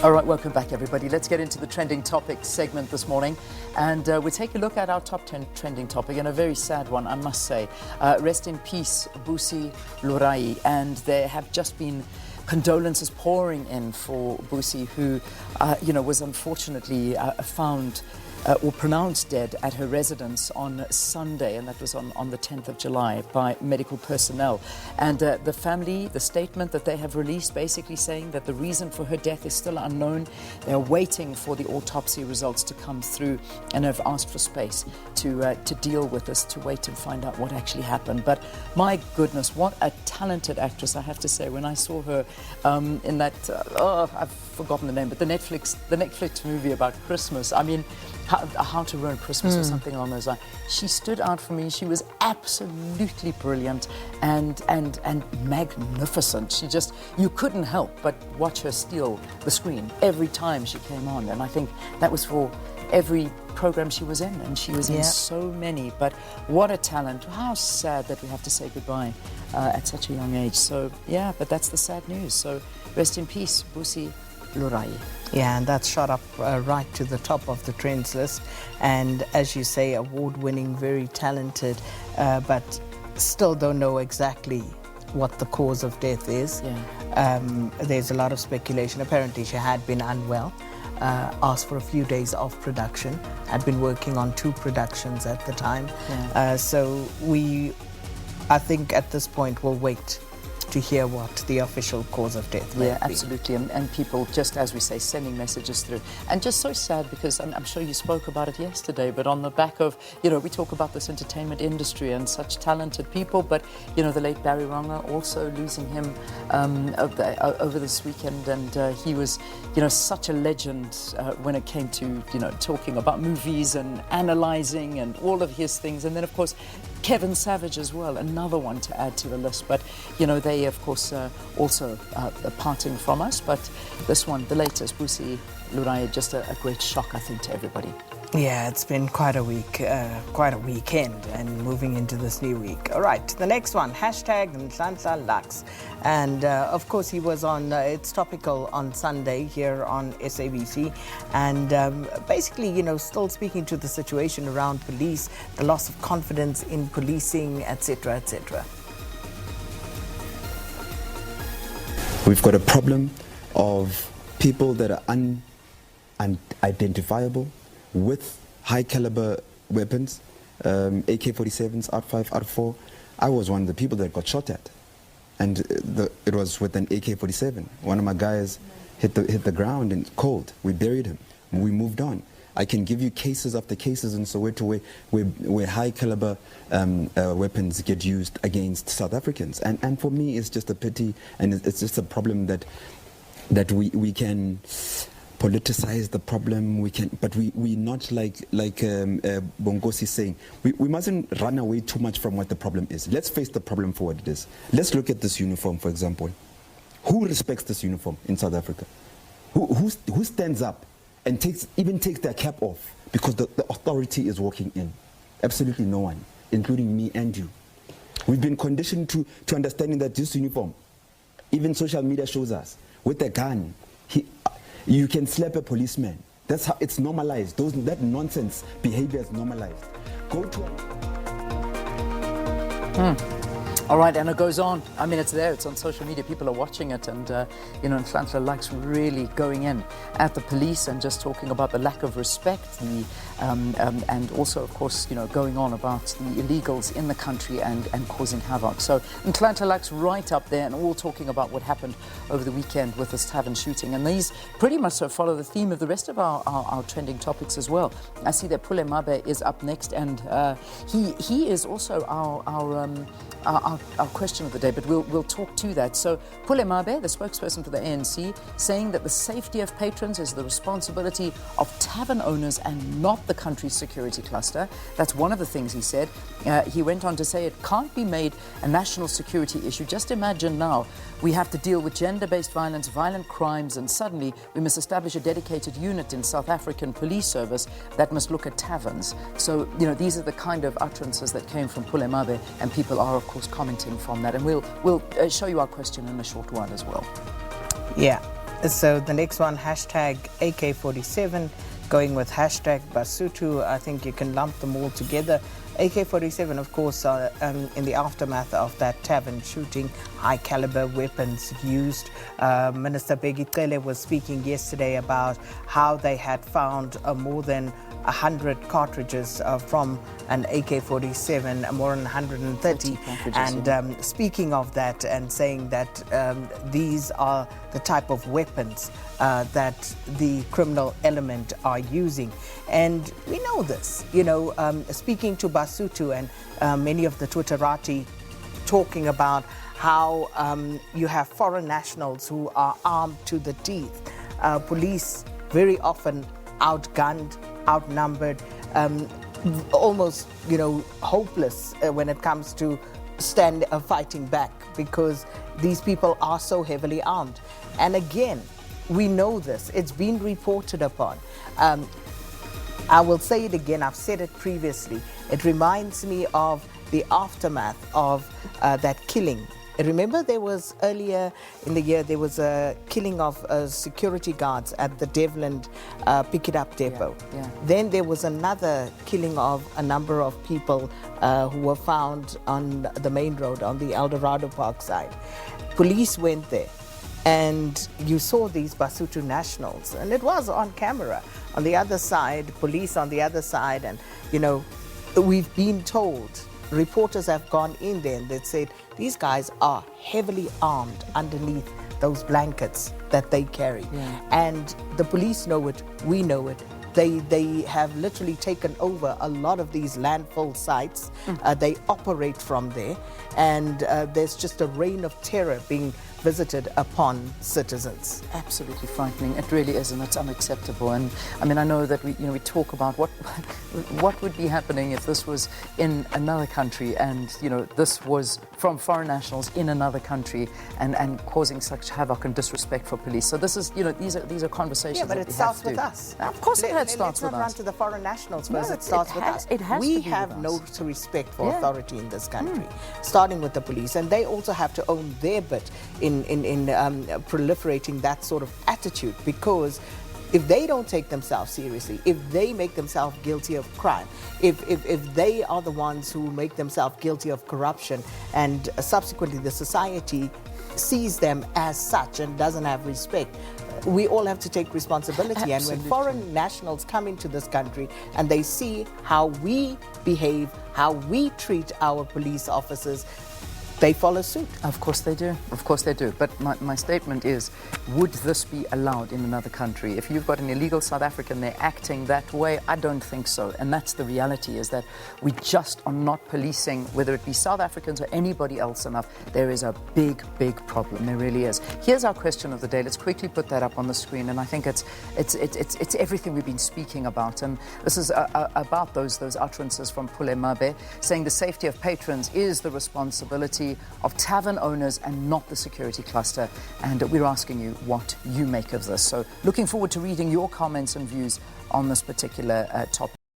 All right, welcome back, everybody. Let's get into the trending topics segment this morning. And we take a look at our top 10 trending topic, and a very sad one, I must say. Rest in peace, Busi, Lurayi. And there have just been condolences pouring in for Busi, who, was unfortunately found or pronounced dead at her residence on Sunday, and that was on the 10th of July by medical personnel. And the family, the statement that they have released, basically saying that the reason for her death is still unknown. They're waiting for the autopsy results to come through and have asked for space to deal with this, to wait and find out what actually happened. But my goodness, what a talented actress, I have to say. When I saw her in that, I've forgotten the name, but the Netflix movie about Christmas, I mean, How to Ruin Christmas or something along those lines. She stood out for me. She was absolutely brilliant and magnificent. She just, you couldn't help but watch her steal the screen every time she came on. And I think that was for every program she was in, and she was in so many. But what a talent. How sad that we have to say goodbye at such a young age. So yeah, but that's the sad news. So rest in peace, Busi Lurayi. Yeah, and that's shot up right to the top of the trends list. And as you say, award-winning, very talented, but still don't know exactly what the cause of death is. Yeah. There's a lot of speculation. Apparently she had been unwell, asked for a few days off production, had been working on 2 productions at the time. Yeah. So I think at this point we'll wait to hear what the official cause of death may be. Absolutely, and people, just as we say, sending messages through. And just so sad, because I'm sure you spoke about it yesterday, but on the back of, we talk about this entertainment industry and such talented people, but, the late Barry Ronga, also losing him over this weekend, and he was, such a legend when it came to, talking about movies and analysing and all of his things. And then, of course, Kevin Savage as well, another one to add to the list. But, they, of course, also parting from us. But this one, the latest, Busi Lurayi, just a great shock, I think, to everybody. Yeah, it's been quite a week, quite a weekend, and moving into this new week. All right, the next one, #Nhlanhla Lux. And of course, he was on, it's topical on Sunday here on SABC. And basically, still speaking to the situation around police, the loss of confidence in policing, etc., etc. We've got a problem of people that are unidentifiable with high caliber weapons, AK-47s, R5, R4. I was one of the people that got shot at, and it was with an AK-47. One of my guys hit the ground and cold. We buried him. We moved on. I can give you cases after cases in Soweto where high caliber weapons get used against South Africans. And for me, it's just a pity, and it's just a problem that we can politicize the problem. But we not like Bongosi is saying. We mustn't run away too much from what the problem is. Let's face the problem for what it is. Let's look at this uniform, for example. Who respects this uniform in South Africa? Who stands up and takes their cap off because the authority is walking in? Absolutely no one, including me and you. We've been conditioned to understanding that this uniform, even social media shows us, with a gun, you can slap a policeman. That's how it's normalized. That nonsense behavior is normalized. Go to All right, and it goes on. I mean, it's there. It's on social media. People are watching it, and Nhlanhla Lux really going in at the police and just talking about the lack of respect, and also, of course, going on about the illegals in the country and causing havoc. So Nhlanhla Lux right up there, and all talking about what happened over the weekend with this Tavern shooting. And these pretty much follow the theme of the rest of our trending topics as well. I see that Pule Mabe is up next, and he is also our question of the day, but we'll talk to that. So Pule Mabe, the spokesperson for the ANC, saying that the safety of patrons is the responsibility of tavern owners and not the country's security cluster. That's one of the things he said. He went on to say it can't be made a national security issue. Just imagine now we have to deal with gender-based violence, violent crimes, and suddenly we must establish a dedicated unit in South African police service that must look at taverns. So, these are the kind of utterances that came from Pule Mabe, and people are, of course, commenting from that. And we'll show you our question in a short while as well. Yeah. So the next one, hashtag AK-47, going with hashtag Basotho. I think you can lump them all together. AK-47, of course, in the aftermath of that Tavern shooting, high caliber weapons used. Minister Bheki Cele was speaking yesterday about how they had found more than 100 cartridges from an AK-47, more than 130. And speaking of that and saying that these are the type of weapons that the criminal element are using. And we know this, speaking to Basotho and many of the Twitterati talking about how you have foreign nationals who are armed to the teeth. Police very often outgunned, outnumbered, almost, hopeless when it comes to fighting back, because these people are so heavily armed. And again, we know this. It's been reported upon. I will say it again. I've said it previously. It reminds me of the aftermath of that killing. Remember, there was earlier in the year, there was a killing of security guards at the Devland Pick It Up depot. Yeah. Then there was another killing of a number of people who were found on the main road on the Eldorado Park side. Police went there, and you saw these Basotho nationals, and it was on camera. On the other side, police on the other side, and we've been told, reporters have gone in there and they've said these guys are heavily armed underneath those blankets that they carry. Yeah. And the police know it, we know it. They have literally taken over a lot of these landfill sites. They operate from there, and there's just a reign of terror being visited upon citizens. Absolutely frightening. It really is, and it's unacceptable. And I mean, I know that we talk about what would be happening if this was in another country, and this was from foreign nationals in another country, and causing such havoc and disrespect for police. So this is, these are conversations. Yeah, but that it starts with us. Of course, it starts with us. Let's not run to the foreign nationals first. No, it starts with us. It has we to be have with no us. respect for authority in this country, starting with the police, and they also have to own their bit in proliferating that sort of attitude, because if they don't take themselves seriously, if they make themselves guilty of crime, if they are the ones who make themselves guilty of corruption, and subsequently the society sees them as such and doesn't have respect, we all have to take responsibility. Absolutely. And when foreign nationals come into this country and they see how we behave, how we treat our police officers, they follow suit. Of course they do. Of course they do. But my statement is, would this be allowed in another country? If you've got an illegal South African, they're acting that way, I don't think so. And that's the reality, is that we just are not policing, whether it be South Africans or anybody else, enough. There is a big, big problem. There really is. Here's our question of the day. Let's quickly put that up on the screen. And I think it's everything we've been speaking about. And this is about those utterances from Pule Mabe, saying the safety of patrons is the responsibility of tavern owners and not the security cluster. And we're asking you what you make of this. So looking forward to reading your comments and views on this particular topic.